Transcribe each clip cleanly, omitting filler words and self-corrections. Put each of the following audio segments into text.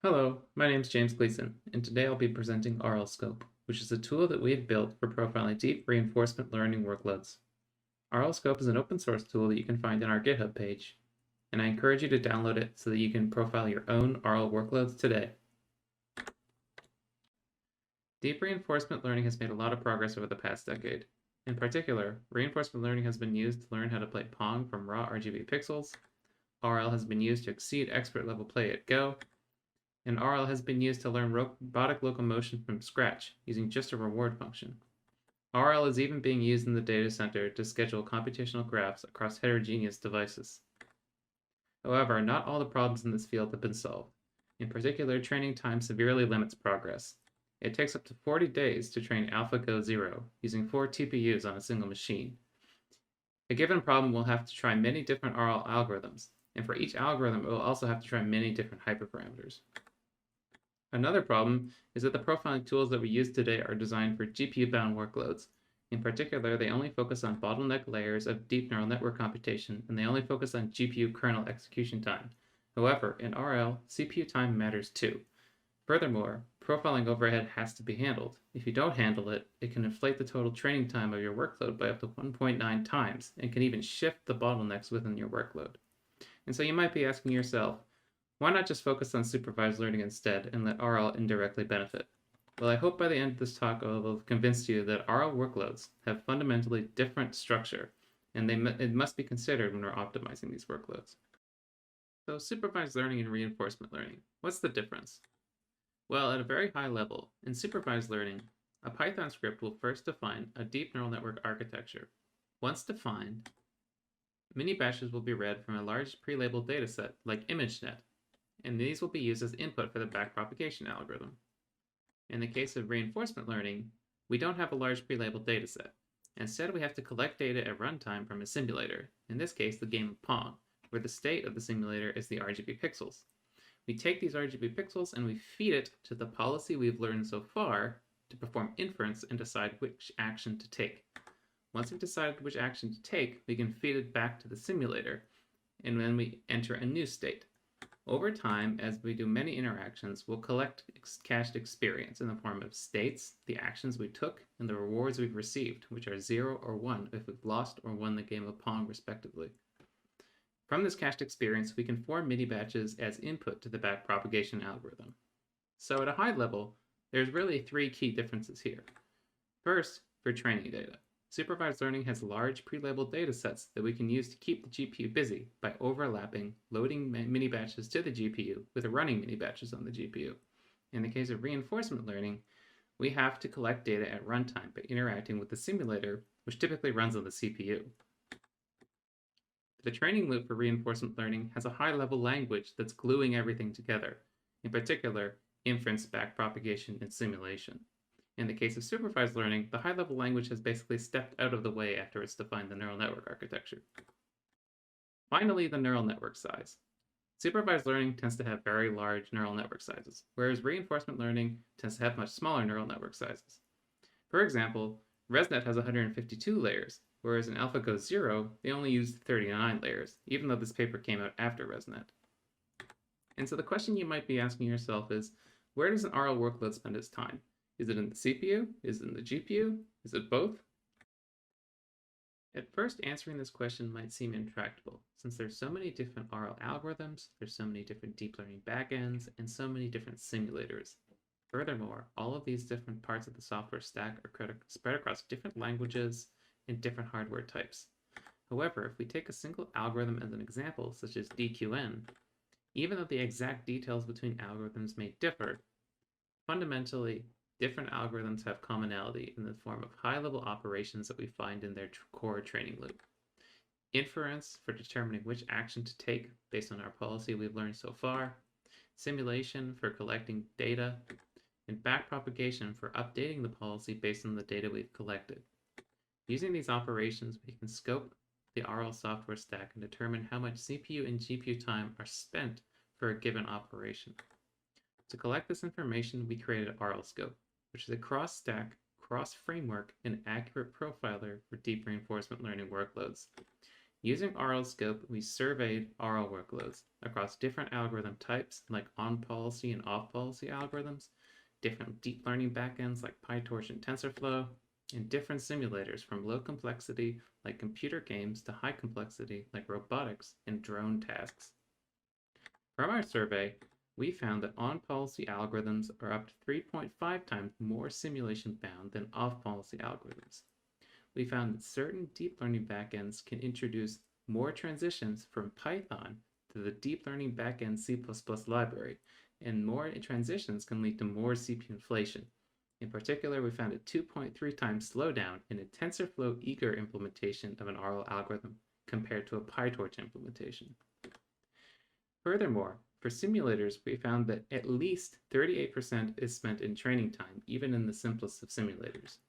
Hello, my name is James Gleason, and today I'll be presenting RLScope, which is a tool that we have built for profiling deep reinforcement learning workloads. RLScope is an open source tool that you can find on our GitHub page, and I encourage you to download it so that you can profile your own RL workloads today. Deep reinforcement learning has made a lot of progress over the past decade. In particular, reinforcement learning has been used to learn how to play Pong from raw RGB pixels, RL has been used to exceed expert level play at Go, and RL has been used to learn robotic locomotion from scratch using just a reward function. RL is even being used in the data center to schedule computational graphs across heterogeneous devices. However, not all the problems in this field have been solved. In particular, training time severely limits progress. It takes up to 40 days to train AlphaGo 0 using 4 TPUs on a single machine. A given problem will have to try many different RL algorithms, and for each algorithm it will also have to try many different hyperparameters. Another problem is that the profiling tools that we use today are designed for GPU-bound workloads. In particular, they only focus on bottleneck layers of deep neural network computation, and they only focus on GPU kernel execution time. However, in RL, CPU time matters too. Furthermore, profiling overhead has to be handled. If you don't handle it, it can inflate the total training time of your workload by up to 1.9 times, and can even shift the bottlenecks within your workload. And so you might be asking yourself, why not just focus on supervised learning instead and let RL indirectly benefit? Well, I hope by the end of this talk I will have convinced you that RL workloads have fundamentally different structure, and it must be considered when we're optimizing these workloads. So supervised learning and reinforcement learning, what's the difference? Well, at a very high level, in supervised learning, a Python script will first define a deep neural network architecture. Once defined, mini batches will be read from a large pre-labeled dataset like ImageNet, and these will be used as input for the backpropagation algorithm. In the case of reinforcement learning, we don't have a large pre-labeled dataset. Instead, we have to collect data at runtime from a simulator, in this case the game of Pong, where the state of the simulator is the RGB pixels. We take these RGB pixels and we feed it to the policy we've learned so far to perform inference and decide which action to take. Once we've decided which action to take, we can feed it back to the simulator, and then we enter a new state. Over time, as we do many interactions, we'll collect cached experience in the form of states, the actions we took, and the rewards we've received, which are 0 or 1 if we've lost or won the game of Pong, respectively. From this cached experience, we can form mini batches as input to the backpropagation algorithm. So at a high level, there's really 3 key differences here. First, for training data. Supervised learning has large pre-labeled datasets that we can use to keep the GPU busy by overlapping loading mini batches to the GPU with running mini batches on the GPU. In the case of reinforcement learning, we have to collect data at runtime by interacting with the simulator, which typically runs on the CPU. The training loop for reinforcement learning has a high-level language that's gluing everything together, in particular, inference, backpropagation, and simulation. In the case of supervised learning, the high-level language has basically stepped out of the way after it's defined the neural network architecture. Finally, the neural network size. Supervised learning tends to have very large neural network sizes, whereas reinforcement learning tends to have much smaller neural network sizes. For example, ResNet has 152 layers, whereas in AlphaGo 0, they only used 39 layers, even though this paper came out after ResNet. And so the question you might be asking yourself is, where does an RL workload spend its time? Is it in the CPU? Is it in the GPU? Is it both? At first, answering this question might seem intractable, since there's so many different RL algorithms, there's so many different deep learning backends, and so many different simulators. Furthermore, all of these different parts of the software stack are spread across different languages and different hardware types. However, if we take a single algorithm as an example, such as DQN, even though the exact details between algorithms may differ, fundamentally, different algorithms have commonality in the form of high-level operations that we find in their core training loop. Inference for determining which action to take based on our policy we've learned so far, simulation for collecting data, and backpropagation for updating the policy based on the data we've collected. Using these operations, we can scope the RL software stack and determine how much CPU and GPU time are spent for a given operation. To collect this information, we created RLScope, which is a cross-stack, cross-framework, and accurate profiler for deep reinforcement learning workloads. Using RLScope, we surveyed RL workloads across different algorithm types like on-policy and off-policy algorithms, different deep learning backends like PyTorch and TensorFlow, and different simulators from low complexity like computer games to high complexity like robotics and drone tasks. From our survey, we found that on-policy algorithms are up to 3.5 times more simulation bound than off-policy algorithms. We found that certain deep learning backends can introduce more transitions from Python to the deep learning backend C++ library, and more transitions can lead to more CPU inflation. In particular, we found a 2.3 times slowdown in a TensorFlow eager implementation of an RL algorithm compared to a PyTorch implementation. Furthermore, for simulators, we found that at least 38% is spent in training time, even in the simplest of simulators.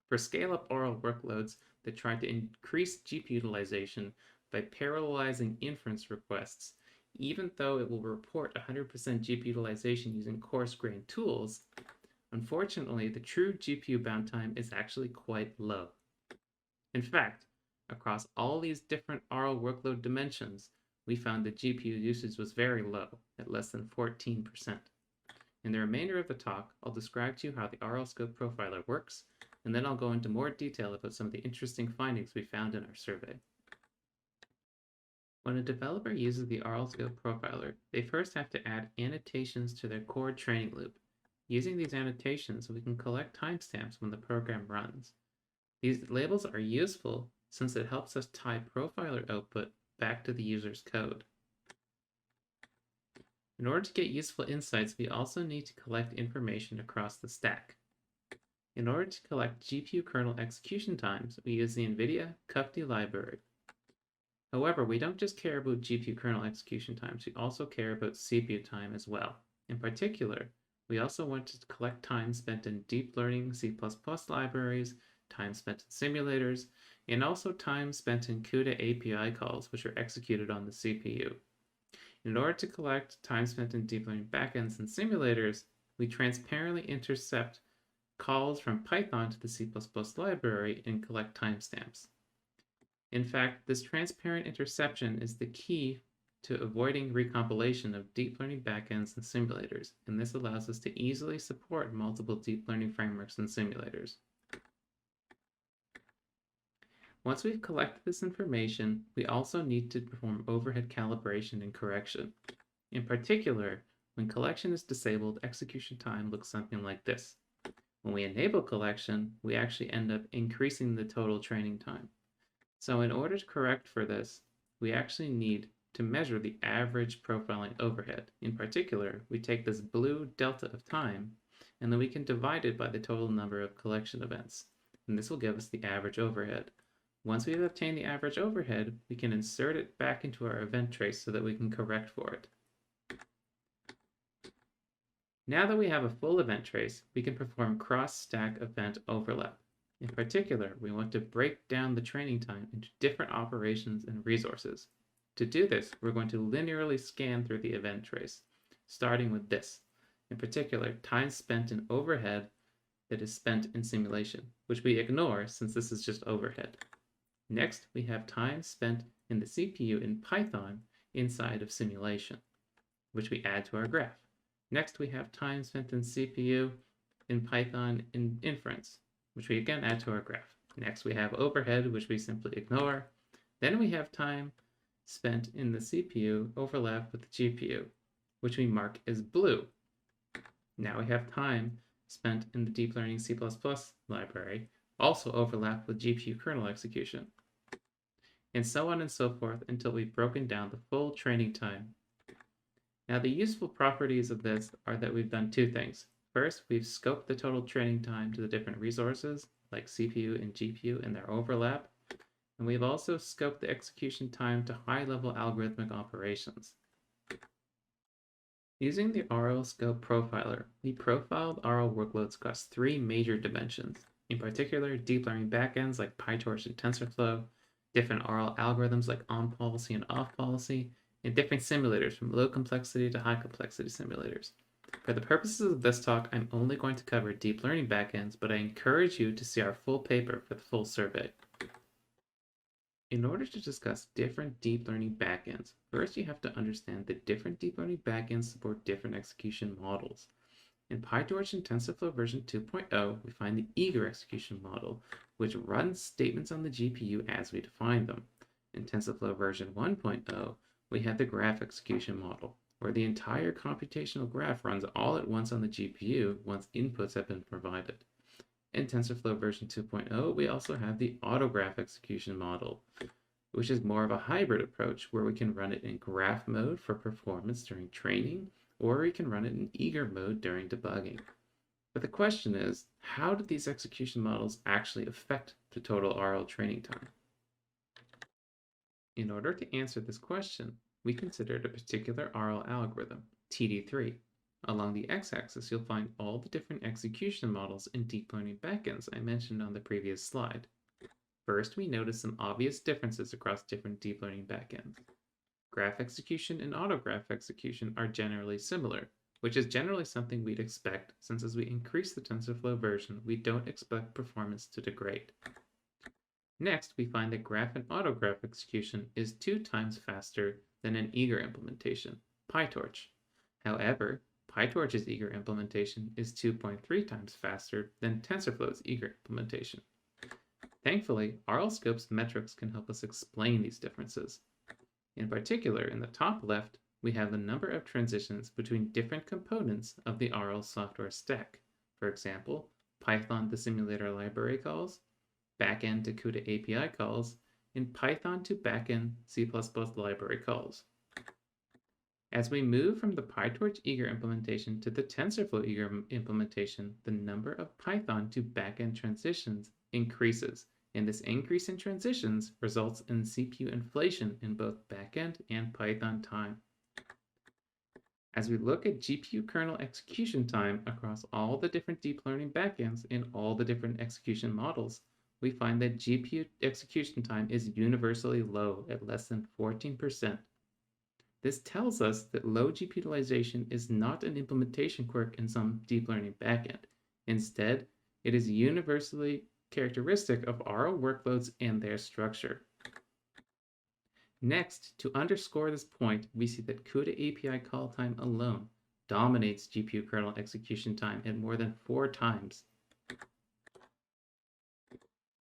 For scale-up RL workloads that try to increase GPU utilization by parallelizing inference requests, even though it will report 100% GPU utilization using coarse-grained tools, unfortunately, the true GPU bound time is actually quite low. In fact, across all these different RL workload dimensions, we found that GPU usage was very low, at less than 14%. In the remainder of the talk, I'll describe to you how the RLScope profiler works, and then I'll go into more detail about some of the interesting findings we found in our survey. When a developer uses the RLScope profiler, they first have to add annotations to their core training loop. Using these annotations, we can collect timestamps when the program runs. These labels are useful since it helps us tie profiler output back to the user's code. In order to get useful insights, we also need to collect information across the stack. In order to collect GPU kernel execution times, we use the NVIDIA UofT library. However, we don't just care about GPU kernel execution times, we also care about CPU time as well. In particular, we also want to collect time spent in deep learning C++ libraries, time spent in simulators, and also time spent in CUDA API calls, which are executed on the CPU. In order to collect time spent in deep learning backends and simulators, we transparently intercept calls from Python to the C++ library and collect timestamps. In fact, this transparent interception is the key to avoiding recompilation of deep learning backends and simulators, and this allows us to easily support multiple deep learning frameworks and simulators. Once we've collected this information, we also need to perform overhead calibration and correction. In particular, when collection is disabled, execution time looks something like this. When we enable collection, we actually end up increasing the total training time. So in order to correct for this, we actually need to measure the average profiling overhead. In particular, we take this blue delta of time, and then we can divide it by the total number of collection events. And this will give us the average overhead. Once we've obtained the average overhead, we can insert it back into our event trace so that we can correct for it. Now that we have a full event trace, we can perform cross-stack event overlap. In particular, we want to break down the training time into different operations and resources. To do this, we're going to linearly scan through the event trace, starting with this. In particular, time spent in overhead that is spent in simulation, which we ignore since this is just overhead. Next, we have time spent in the CPU in Python inside of simulation, which we add to our graph. Next, we have time spent in CPU in Python in inference, which we again add to our graph. Next, we have overhead, which we simply ignore. Then we have time spent in the CPU overlap with the GPU, which we mark as blue. Now we have time spent in the deep learning C++ library, also overlap with GPU kernel execution, and so on and so forth until we've broken down the full training time. Now the useful properties of this are that we've done two things. First, we've scoped the total training time to the different resources, like CPU and GPU and their overlap, and we've also scoped the execution time to high-level algorithmic operations. Using the RLScope profiler, we profiled RL workloads across three major dimensions. In particular, deep learning backends like PyTorch and TensorFlow, different RL algorithms like on-policy and off-policy, and different simulators from low complexity to high complexity simulators. For the purposes of this talk, I'm only going to cover deep learning backends, but I encourage you to see our full paper for the full survey. In order to discuss different deep learning backends, first you have to understand that different deep learning backends support different execution models. In PyTorch and TensorFlow version 2.0, we find the eager execution model, which runs statements on the GPU as we define them. In TensorFlow version 1.0, we have the graph execution model, where the entire computational graph runs all at once on the GPU once inputs have been provided. In TensorFlow version 2.0, we also have the autograph execution model, which is more of a hybrid approach where we can run it in graph mode for performance during training, or we can run it in eager mode during debugging. But the question is, how do these execution models actually affect the total RL training time? In order to answer this question, we considered a particular RL algorithm, TD3. Along the x-axis, you'll find all the different execution models in deep learning backends I mentioned on the previous slide. First, we notice some obvious differences across different deep learning backends. Graph execution and autograph execution are generally similar, which is generally something we'd expect since as we increase the TensorFlow version, we don't expect performance to degrade. Next, we find that graph and autograph execution is 2 times faster than an eager implementation, PyTorch. However, PyTorch's eager implementation is 2.3 times faster than TensorFlow's eager implementation. Thankfully, RLScope's metrics can help us explain these differences. In particular, in the top left, we have the number of transitions between different components of the RL software stack. For example, Python to simulator library calls, backend to CUDA API calls, and Python to backend C++ library calls. As we move from the PyTorch eager implementation to the TensorFlow eager implementation, the number of Python to backend transitions increases, and this increase in transitions results in CPU inflation in both backend and Python time. As we look at GPU kernel execution time across all the different deep learning backends in all the different execution models, we find that GPU execution time is universally low at less than 14%. This tells us that low GPU utilization is not an implementation quirk in some deep learning backend. Instead, it is universally characteristic of RL workloads and their structure. Next, to underscore this point, we see that CUDA API call time alone dominates GPU kernel execution time at more than 4 times.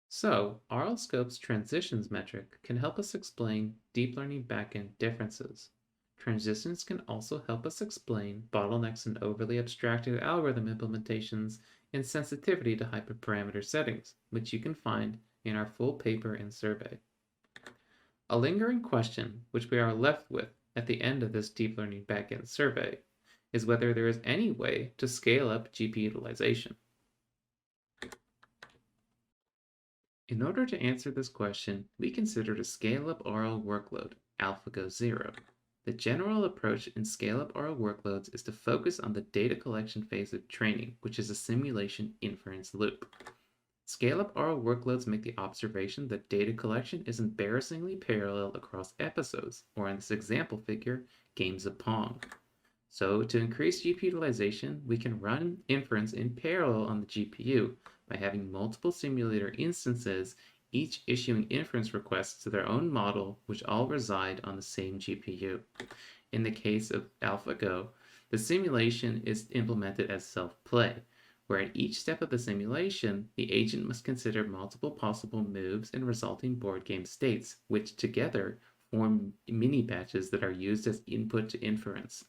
So, RLScope's transitions metric can help us explain deep learning backend differences. Transitions can also help us explain bottlenecks in overly abstracted algorithm implementations and sensitivity to hyperparameter settings, which you can find in our full paper and survey. A lingering question, which we are left with at the end of this deep learning backend survey, is whether there is any way to scale up GPU utilization. In order to answer this question, we considered a scale-up RL workload, AlphaGo 0. The general approach in scale-up RL workloads is to focus on the data collection phase of training, which is a simulation inference loop. Scale-up RL workloads make the observation that data collection is embarrassingly parallel across episodes, or in this example figure, games of Pong. So to increase GPU utilization, we can run inference in parallel on the GPU by having multiple simulator instances, each issuing inference requests to their own model, which all reside on the same GPU. In the case of AlphaGo, the simulation is implemented as self-play, where at each step of the simulation, the agent must consider multiple possible moves and resulting board game states, which together form mini-batches that are used as input to inference.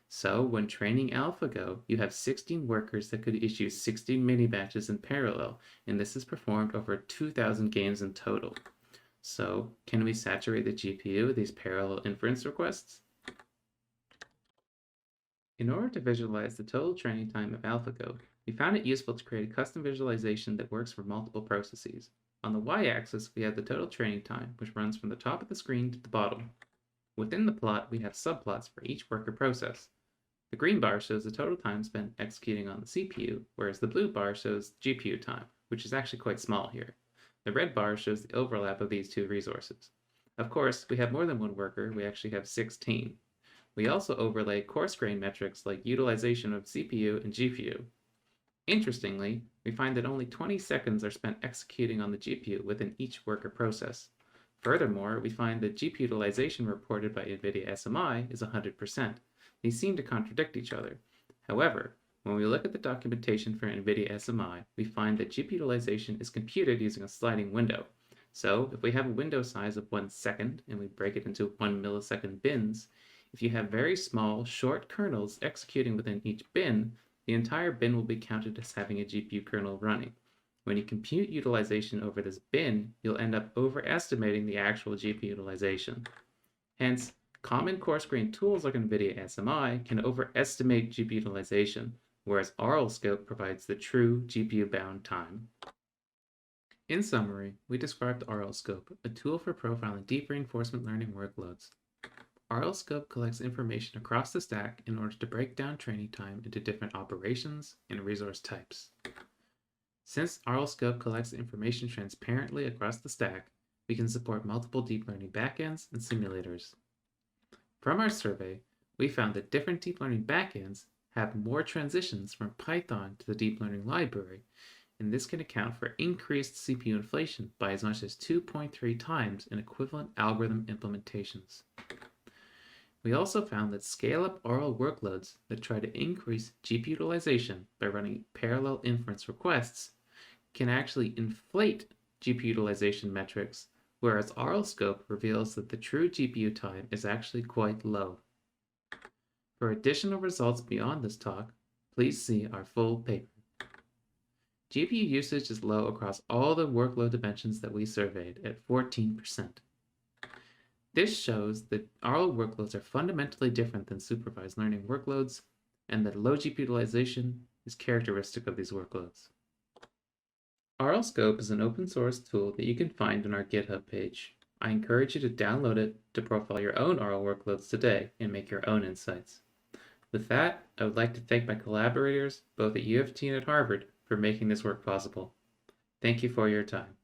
So when training AlphaGo, you have 16 workers that could issue 16 mini-batches in parallel, and this is performed over 2,000 games in total. So can we saturate the GPU with these parallel inference requests? In order to visualize the total training time of AlphaGo, we found it useful to create a custom visualization that works for multiple processes. On the y-axis, we have the total training time, which runs from the top of the screen to the bottom. Within the plot, we have subplots for each worker process. The green bar shows the total time spent executing on the CPU, whereas the blue bar shows GPU time, which is actually quite small here. The red bar shows the overlap of these two resources. Of course, we have more than one worker, we actually have 16. We also overlay coarse-grained metrics like utilization of CPU and GPU. Interestingly, we find that only 20 seconds are spent executing on the GPU within each worker process. Furthermore, we find that GPU utilization reported by NVIDIA SMI is 100%. These seem to contradict each other. However, when we look at the documentation for NVIDIA SMI, we find that GPU utilization is computed using a sliding window. So if we have a window size of 1 second and we break it into 1 millisecond bins, if you have very small, short kernels executing within each bin, the entire bin will be counted as having a GPU kernel running. When you compute utilization over this bin, you'll end up overestimating the actual GPU utilization. Hence, common coarse-grained tools like NVIDIA SMI can overestimate GPU utilization, whereas RLScope provides the true GPU-bound time. In summary, we described RLScope, a tool for profiling deep reinforcement learning workloads. RLScope collects information across the stack in order to break down training time into different operations and resource types. Since RLScope collects information transparently across the stack, we can support multiple deep learning backends and simulators. From our survey, we found that different deep learning backends have more transitions from Python to the deep learning library, and this can account for increased CPU inflation by as much as 2.3 times in equivalent algorithm implementations. We also found that scale-up RL workloads that try to increase GPU utilization by running parallel inference requests can actually inflate GPU utilization metrics, whereas RLScope reveals that the true GPU time is actually quite low. For additional results beyond this talk, please see our full paper. GPU usage is low across all the workload dimensions that we surveyed at 14%. This shows that RL workloads are fundamentally different than supervised learning workloads, and that low GPU utilization is characteristic of these workloads. RLScope is an open source tool that you can find on our GitHub page. I encourage you to download it to profile your own RL workloads today and make your own insights. With that, I would like to thank my collaborators, both at UofT and at Harvard, for making this work possible. Thank you for your time.